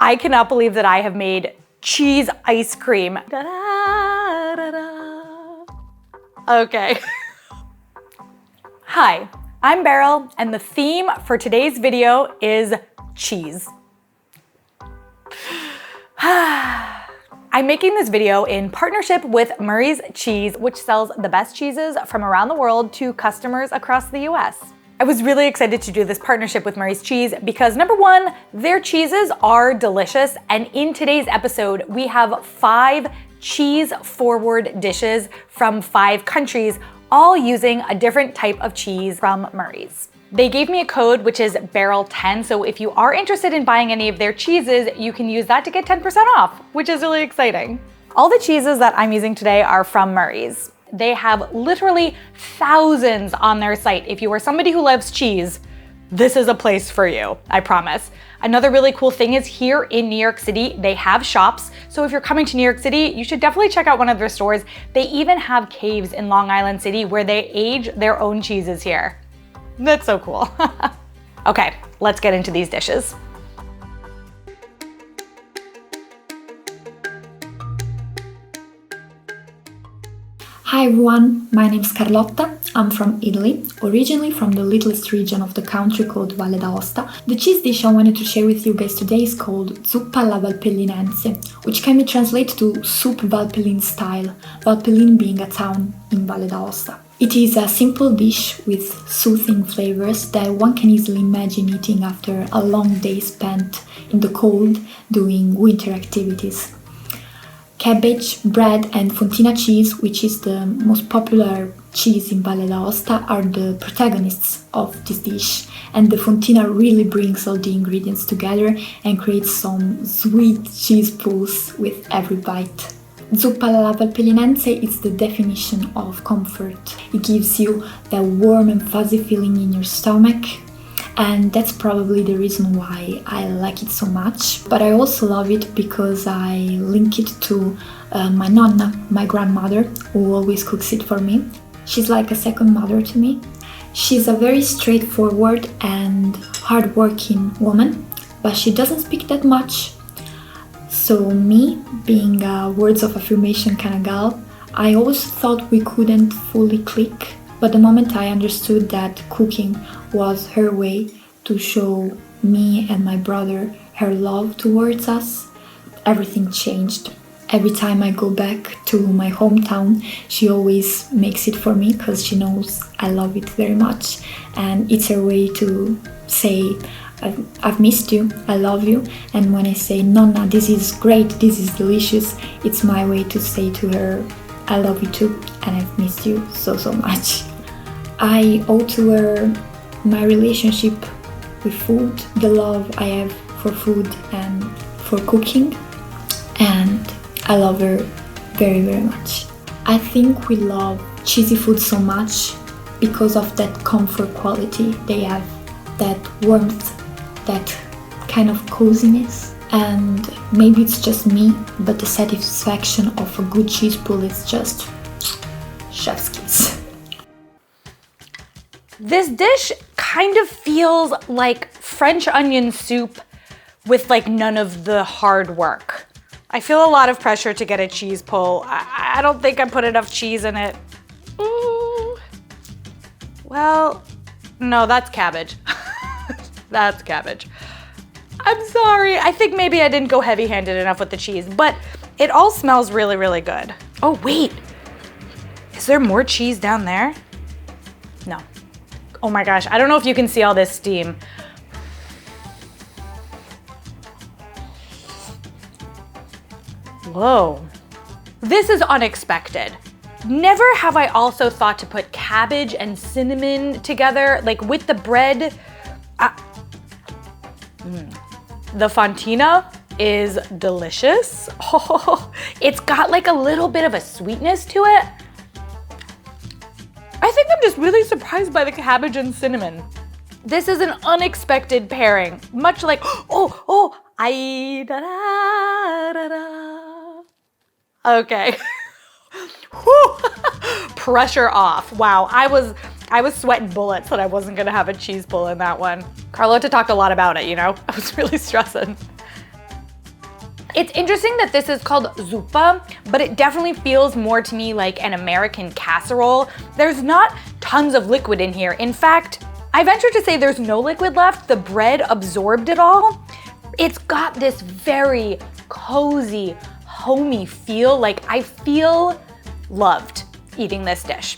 I cannot believe that I have made cheese ice cream. Da-da-da-da. Okay. Hi, I'm Beryl, and the theme for today's video is cheese. I'm making this video in partnership with Murray's Cheese, which sells the best cheeses from around the world to customers across the US. I was really excited to do this partnership with Murray's Cheese because number one, their cheeses are delicious, and in today's episode, we have 5 cheese-forward dishes from 5 countries, all using a different type of cheese from Murray's. They gave me a code, which is Beryl10, so if you are interested in buying any of their cheeses, you can use that to get 10% off, which is really exciting. All the cheeses that I'm using today are from Murray's. They have literally thousands on their site. If you are somebody who loves cheese, this is a place for you, I promise. Another really cool thing is here in New York City, they have shops. So if you're coming to New York City, you should definitely check out one of their stores. They even have caves in Long Island City where they age their own cheeses here. That's so cool. Okay, let's get into these dishes. Hi everyone, my name is Carlotta. I'm from Italy, originally from the littlest region of the country called Valle d'Aosta. The cheese dish I wanted to share with you guys today is called Zuppa alla Valpellinentze, which can be translated to soup Valpellin style, Valpellin being a town in Valle d'Aosta. It is a simple dish with soothing flavors that one can easily imagine eating after a long day spent in the cold doing winter activities. Cabbage, bread, and Fontina cheese, which is the most popular cheese in Valle d'Aosta, are the protagonists of this dish, and the Fontina really brings all the ingredients together and creates some sweet cheese pulls with every bite. Zuppa alla Valpellinenze is the definition of comfort. It gives you that warm and fuzzy feeling in your stomach, and that's probably the reason why I like it so much. But I also love it because I link it to my nonna, my grandmother, who always cooks it for me. She's like a second mother to me. She's a very straightforward and hardworking woman, but she doesn't speak that much. So me, being a words of affirmation kind of gal, I always thought we couldn't fully click. But the moment I understood that cooking was her way to show me and my brother her love towards us, everything changed. Every time I go back to my hometown, she always makes it for me because she knows I love it very much. And it's her way to say, I've missed you, I love you. And when I say, Nonna, this is great, this is delicious, it's my way to say to her, I love you too, and I've missed you so much. I owe to her my relationship with food, the love I have for food and for cooking, and I love her very much. I think we love cheesy food so much because of that comfort quality they have, that warmth, that kind of coziness. And maybe it's just me, but the satisfaction of a good cheese pull is just chef's kiss. This dish kind of feels like French onion soup with like none of the hard work. I feel a lot of pressure to get a cheese pull. I don't think I put enough cheese in it. Ooh. Well, no, that's cabbage. That's cabbage. I'm sorry. I think maybe I didn't go heavy-handed enough with the cheese, but it all smells really good. Oh, wait. Is there more cheese down there? No. Oh my gosh, I don't know if you can see all this steam. Whoa. This is unexpected. Never have I also thought to put cabbage and cinnamon together, like with the bread. The Fontina is delicious. Oh, it's got like a little bit of a sweetness to it. I think I'm just really surprised by the cabbage and cinnamon. This is an unexpected pairing, much like, Okay. Pressure off. Wow, I was sweating bullets that I wasn't gonna have a cheese pull in that one. Carlotta talked a lot about it, you know? I was really stressing. It's interesting that this is called Zuppa, but it definitely feels more to me like an American casserole. There's not tons of liquid in here. In fact, I venture to say there's no liquid left. The bread absorbed it all. It's got this very cozy, homey feel. Like I feel loved eating this dish.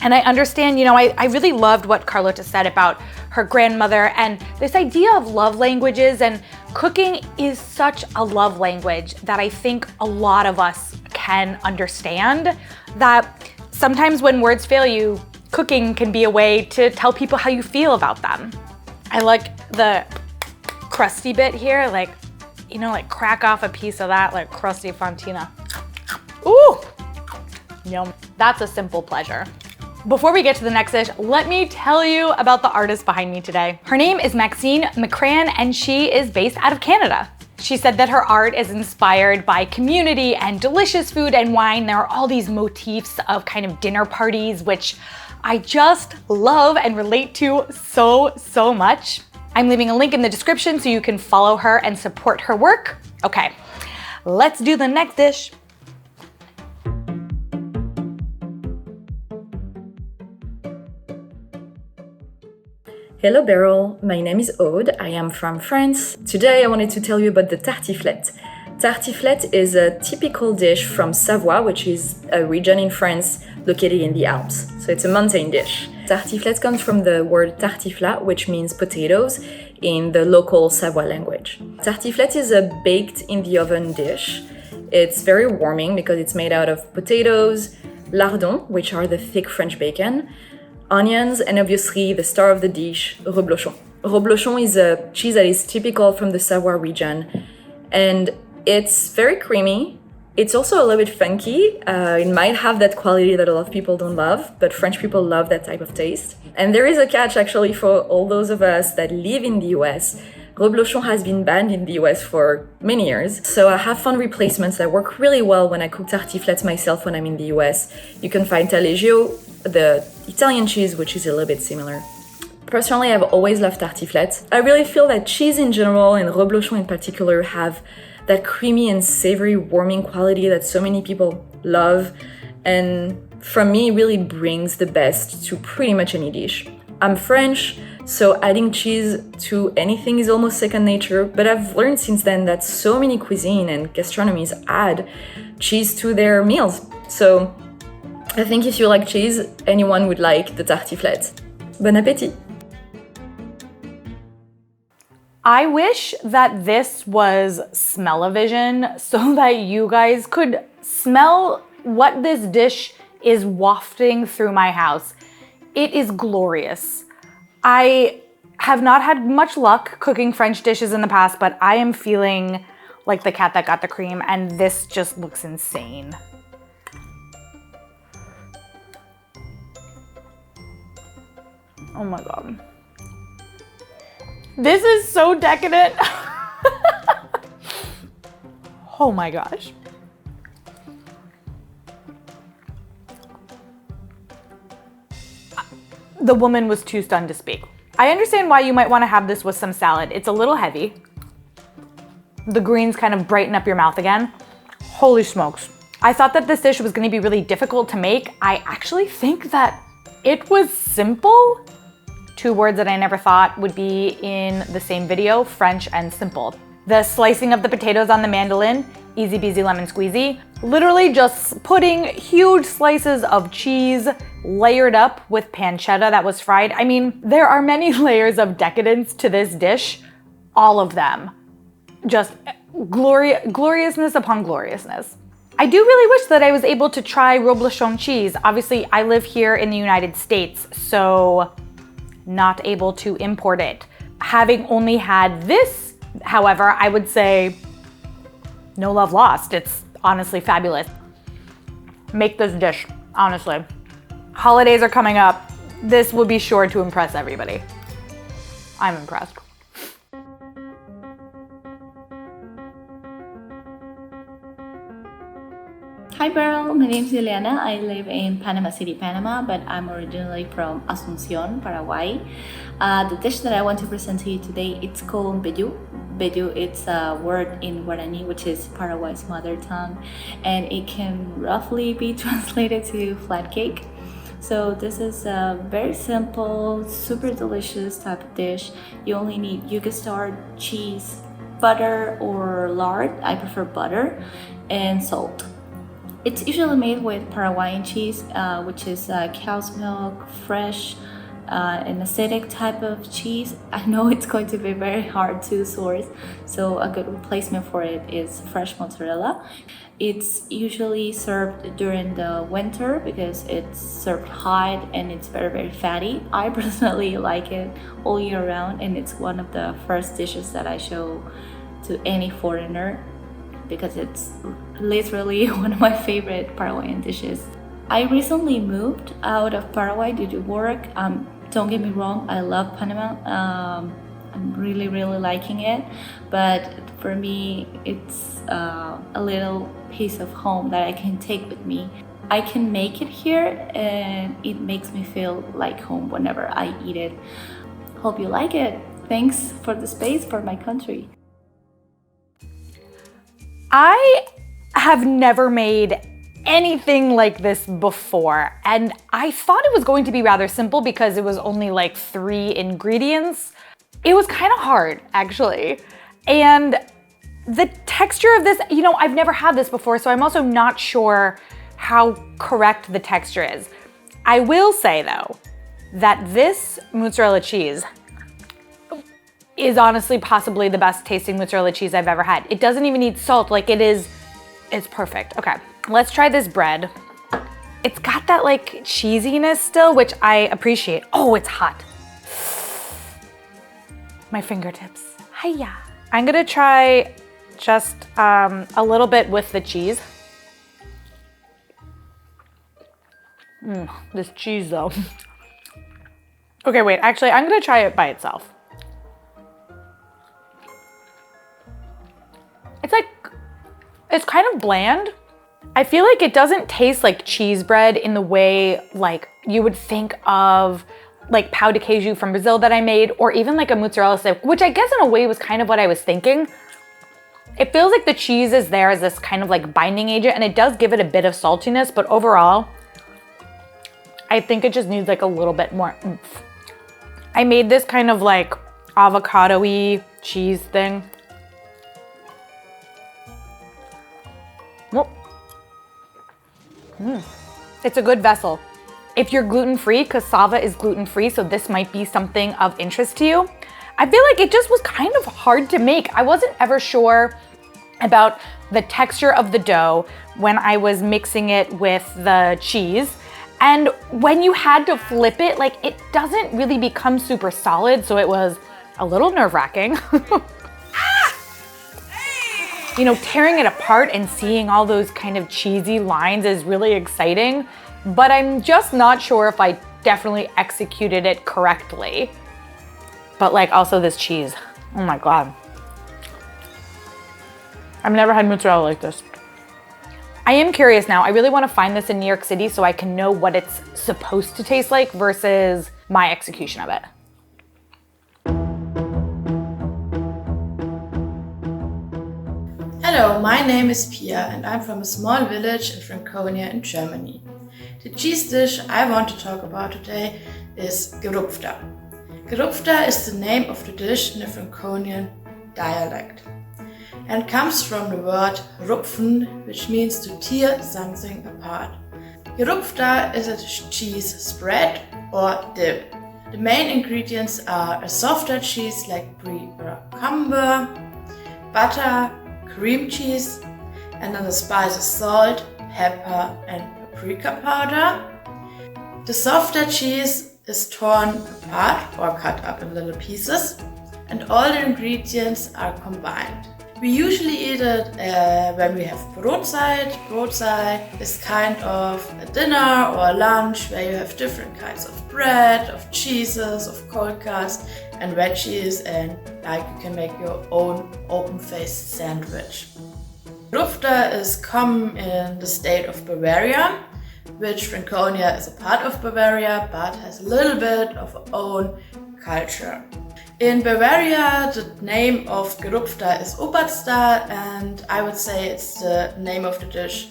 And I understand, you know, I really loved what Carlotta said about her grandmother and this idea of love languages, and cooking is such a love language that I think a lot of us can understand, that sometimes when words fail you, cooking can be a way to tell people how you feel about them. I like the crusty bit here, like, you know, like crack off a piece of that, like crusty Fontina. Ooh, yum. That's a simple pleasure. Before we get to the next dish, let me tell you about the artist behind me today. Her name is Maxine McCrann, and she is based out of Canada. She said that her art is inspired by community and delicious food and wine. There are all these motifs of kind of dinner parties, which I just love and relate to so much. I'm leaving a link in the description so you can follow her and support her work. Okay, let's do the next dish. Hello Beryl, my name is Aude, I am from France. Today I wanted to tell you about the tartiflette. Tartiflette is a typical dish from Savoy, which is a region in France located in the Alps. So it's a mountain dish. Tartiflette comes from the word tartiflette, which means potatoes in the local Savoy language. Tartiflette is a baked in the oven dish. It's very warming because it's made out of potatoes, lardons, which are the thick French bacon, onions, and obviously the star of the dish, reblochon. Reblochon is a cheese that is typical from the Savoy region, and it's very creamy. It's also a little bit funky. It might have that quality that a lot of people don't love, but French people love that type of taste. And there is a catch actually for all those of us that live in the US. Reblochon has been banned in the US for many years, so I have found replacements that work really well when I cook tartiflette myself when I'm in the US. You can find taleggio, the Italian cheese, which is a little bit similar. Personally, I've always loved tartiflette. I really feel that cheese in general and reblochon in particular have that creamy and savory warming quality that so many people love, and for me really brings the best to pretty much any dish. I'm French, so adding cheese to anything is almost second nature, but I've learned since then that so many cuisine and gastronomies add cheese to their meals. So I think if you like cheese, anyone would like the tartiflette. Bon appétit! I wish that this was smell-o-vision so that you guys could smell what this dish is wafting through my house. It is glorious. I have not had much luck cooking French dishes in the past, but I am feeling like the cat that got the cream, and this just looks insane. Oh my God. This is so decadent. Oh my gosh. The woman was too stunned to speak. I understand why you might want to have this with some salad. It's a little heavy. The greens kind of brighten up your mouth again. Holy smokes. I thought that this dish was going to be really difficult to make. I actually think that it was simple. Two words that I never thought would be in the same video, French and simple. The slicing of the potatoes on the mandolin, easy peasy lemon squeezy. Literally just putting huge slices of cheese layered up with pancetta that was fried. I mean, there are many layers of decadence to this dish, all of them. Just gloriousness upon gloriousness. I do really wish that I was able to try reblochon cheese. Obviously, I live here in the United States, so not able to import it. Having only had this, however, I would say no love lost. It's honestly fabulous. Make this dish, honestly. Holidays are coming up. This will be sure to impress everybody. I'm impressed. Hi Beryl, my name is Giulianna. I live in Panama City, Panama, but I'm originally from Asuncion, Paraguay. The dish that I want to present to you today, it's called Mbeju. Mbeju, it's a word in Guarani, which is Paraguay's mother tongue, and it can roughly be translated to flat cake. So this is a very simple, super delicious type of dish. You only need yuca starch, cheese, butter or lard. I prefer butter, and salt. It's usually made with Paraguayan cheese, which is cow's milk, fresh, an acidic type of cheese. I know it's going to be very hard to source, so a good replacement for it is fresh mozzarella. It's usually served during the winter because it's served hot and it's very, very fatty. I personally like it all year round, and it's one of the first dishes that I show to any foreigner because it's literally one of my favorite Paraguayan dishes. I recently moved out of Paraguay due to work. Don't get me wrong, I love Panama. I'm really, really liking it, but for me, it's a little piece of home that I can take with me. I can make it here, and it makes me feel like home whenever I eat it. Hope you like it. Thanks for the space for my country. I have never made anything like this before, and I thought it was going to be rather simple because it was only like 3 ingredients. It was kind of hard, actually. And the texture of this, you know, I've never had this before, so I'm also not sure how correct the texture is. I will say though, that this mozzarella cheese is honestly possibly the best tasting mozzarella cheese I've ever had. It doesn't even need salt, like it's perfect. Okay, let's try this bread. It's got that like cheesiness still, which I appreciate. Oh, it's hot. My fingertips. Hiya. I'm gonna try just a little bit with the cheese. This cheese though. Okay, wait, actually I'm gonna try it by itself. It's kind of bland. I feel like it doesn't taste like cheese bread in the way like you would think of like pão de queijo from Brazil that I made, or even like a mozzarella stick, which I guess in a way was kind of what I was thinking. It feels like the cheese is there as this kind of like binding agent, and it does give it a bit of saltiness, but overall, I think it just needs like a little bit more oomph. I made this kind of like avocado-y cheese thing. It's a good vessel. If you're gluten-free, cassava is gluten-free, so this might be something of interest to you. I feel like it just was kind of hard to make. I wasn't ever sure about the texture of the dough when I was mixing it with the cheese. And when you had to flip it, like it doesn't really become super solid, so it was a little nerve-wracking. You know, tearing it apart and seeing all those kind of cheesy lines is really exciting, but I'm just not sure if I definitely executed it correctly. But like also this cheese, oh my God. I've never had mozzarella like this. I am curious now, I really want to find this in New York City so I can know what it's supposed to taste like versus my execution of it. Hello, my name is Pia and I'm from a small village in Franconia in Germany. The cheese dish I want to talk about today is Gerupfter. Gerupfter is the name of the dish in the Franconian dialect and comes from the word rupfen, which means to tear something apart. Gerupfter is a cheese spread or dip. The main ingredients are a softer cheese like brie or camembert, butter, cream cheese, and then the spices salt, pepper and paprika powder. The softer cheese is torn apart or cut up in little pieces, and all the ingredients are combined. We usually eat it when we have Brotzeit. Brotzeit is kind of a dinner or a lunch where you have different kinds of bread, of cheeses, of cold cuts and veggies, and like you can make your own open-faced sandwich. Gerupfter is common in the state of Bavaria, which Franconia is a part of Bavaria but has a little bit of own culture. In Bavaria, the name of Gerupfter is Oberster, and I would say it's the name of the dish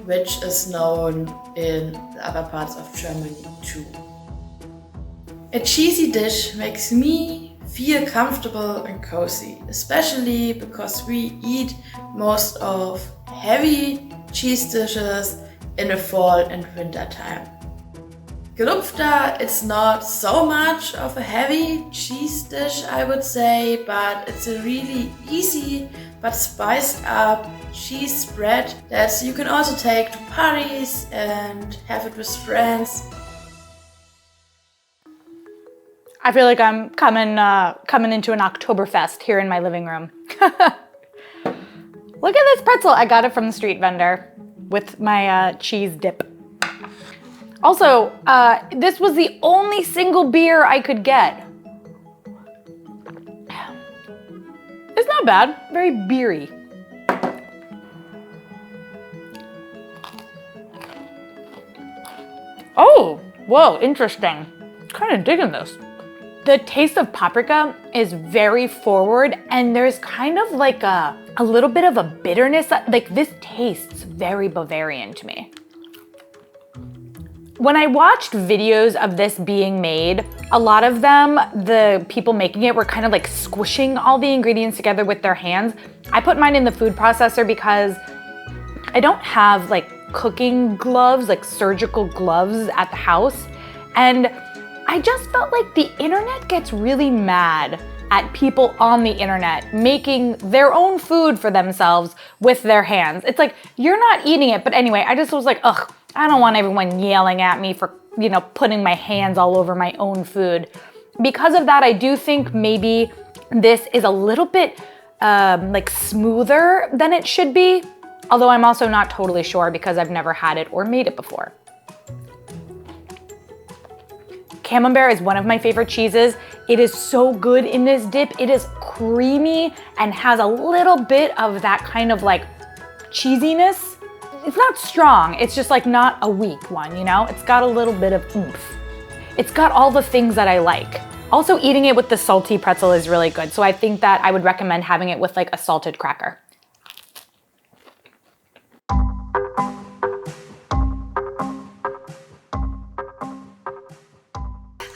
which is known in the other parts of Germany too. A cheesy dish makes me feel comfortable and cozy, especially because we eat most of heavy cheese dishes in the fall and winter time. Gerupfter, it's not so much of a heavy cheese dish, I would say, but it's a really easy but spiced up cheese spread that you can also take to parties and have it with friends. I feel like I'm coming into an Oktoberfest here in my living room. Look at this pretzel. I got it from the street vendor with my cheese dip. Also, this was the only single beer I could get. It's not bad, very beery. Oh, whoa, interesting. Kind of digging this. The taste of paprika is very forward, and there's kind of like a little bit of a bitterness. Like, this tastes very Bavarian to me. When I watched videos of this being made, a lot of them, the people making it, were kind of like squishing all the ingredients together with their hands. I put mine in the food processor because I don't have like cooking gloves, like surgical gloves at the house. And I just felt like the internet gets really mad at people on the internet making their own food for themselves with their hands. It's like, you're not eating it. But anyway, I just was like, ugh, I don't want everyone yelling at me for, putting my hands all over my own food. Because of that, I do think maybe this is a little bit like smoother than it should be. Although I'm also not totally sure because I've never had it or made it before. Camembert is one of my favorite cheeses. It is so good in this dip. It is creamy and has a little bit of that kind of like cheesiness. It's not strong, it's just like not a weak one, It's got a little bit of oomph. It's got all the things that I like. Also, eating it with the salty pretzel is really good. So I think that I would recommend having it with like a salted cracker.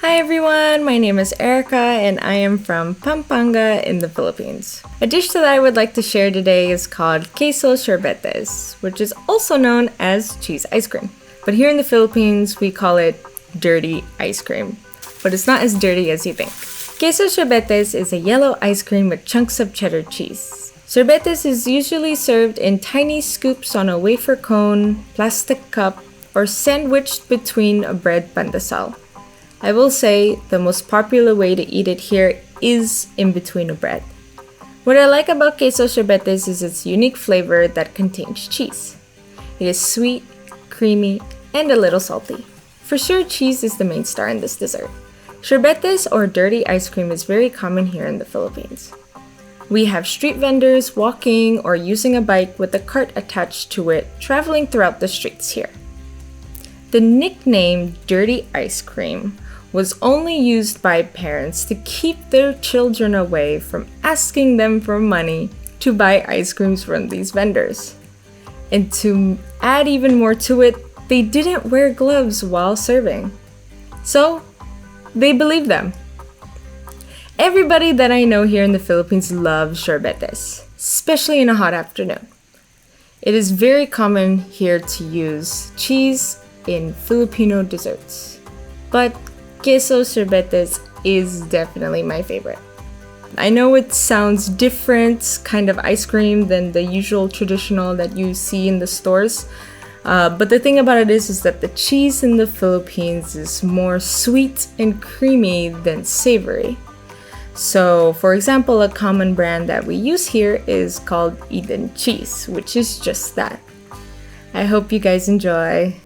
Hi everyone, my name is Erica and I am from Pampanga in the Philippines. A dish that I would like to share today is called Keso Sorbetes, which is also known as cheese ice cream. But here in the Philippines, we call it dirty ice cream. But it's not as dirty as you think. Keso Sorbetes is a yellow ice cream with chunks of cheddar cheese. Sorbetes is usually served in tiny scoops on a wafer cone, plastic cup, or sandwiched between a bread pandesal. I will say the most popular way to eat it here is in between a bread. What I like about Keso Sorbetes is its unique flavor that contains cheese. It is sweet, creamy, and a little salty. For sure, cheese is the main star in this dessert. Sorbetes or dirty ice cream is very common here in the Philippines. We have street vendors walking or using a bike with a cart attached to it, traveling throughout the streets here. The nickname dirty ice cream was only used by parents to keep their children away from asking them for money to buy ice creams from these vendors. And to add even more to it, they didn't wear gloves while serving. So, they believed them. Everybody that I know here in the Philippines loves sorbetes, especially in a hot afternoon. It is very common here to use cheese in Filipino desserts. But Keso Sorbetes is definitely my favorite. I know it sounds different kind of ice cream than the usual traditional that you see in the stores. But the thing about it is that the cheese in the Philippines is more sweet and creamy than savory. So, for example, a common brand that we use here is called Eden Cheese, which is just that. I hope you guys enjoy.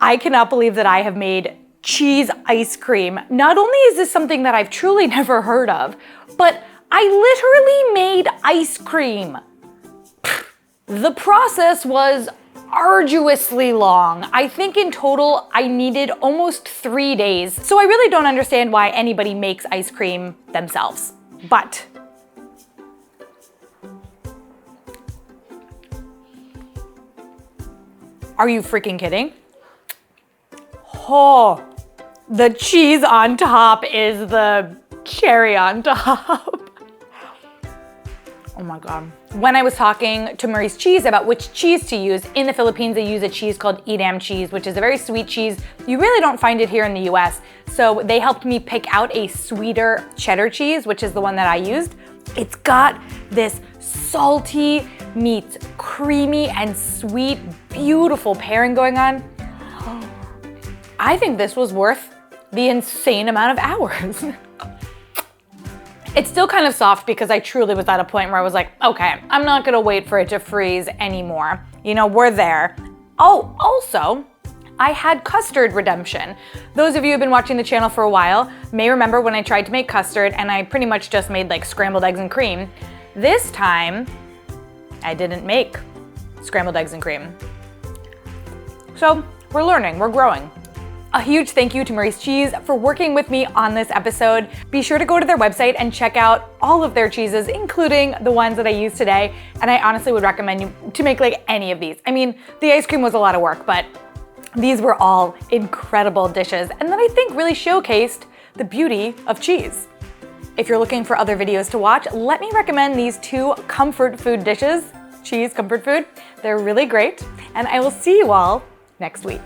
I cannot believe that I have made cheese ice cream. Not only is this something that I've truly never heard of, but I literally made ice cream. The process was arduously long. I think in total I needed almost 3 days. So I really don't understand why anybody makes ice cream themselves. But are you freaking kidding? Oh, the cheese on top is the cherry on top. Oh my God. When I was talking to Maurice Cheese about which cheese to use, in the Philippines they use a cheese called Edam cheese, which is a very sweet cheese. You really don't find it here in the US. So they helped me pick out a sweeter cheddar cheese, which is the one that I used. It's got this salty meets creamy and sweet, beautiful pairing going on. I think this was worth the insane amount of hours. It's still kind of soft because I truly was at a point where I was like, okay, I'm not gonna wait for it to freeze anymore. You know, we're there. Oh, also, I had custard redemption. Those of you who've been watching the channel for a while may remember when I tried to make custard and I pretty much just made like scrambled eggs and cream. This time, I didn't make scrambled eggs and cream. So we're learning, we're growing. A huge thank you to Maurice Cheese for working with me on this episode. Be sure to go to their website and check out all of their cheeses, including the ones that I used today. And I honestly would recommend you to make like any of these. I mean, the ice cream was a lot of work, but these were all incredible dishes and that I think really showcased the beauty of cheese. If you're looking for other videos to watch, let me recommend these 2 comfort food dishes, cheese comfort food. They're really great, and I will see you all next week.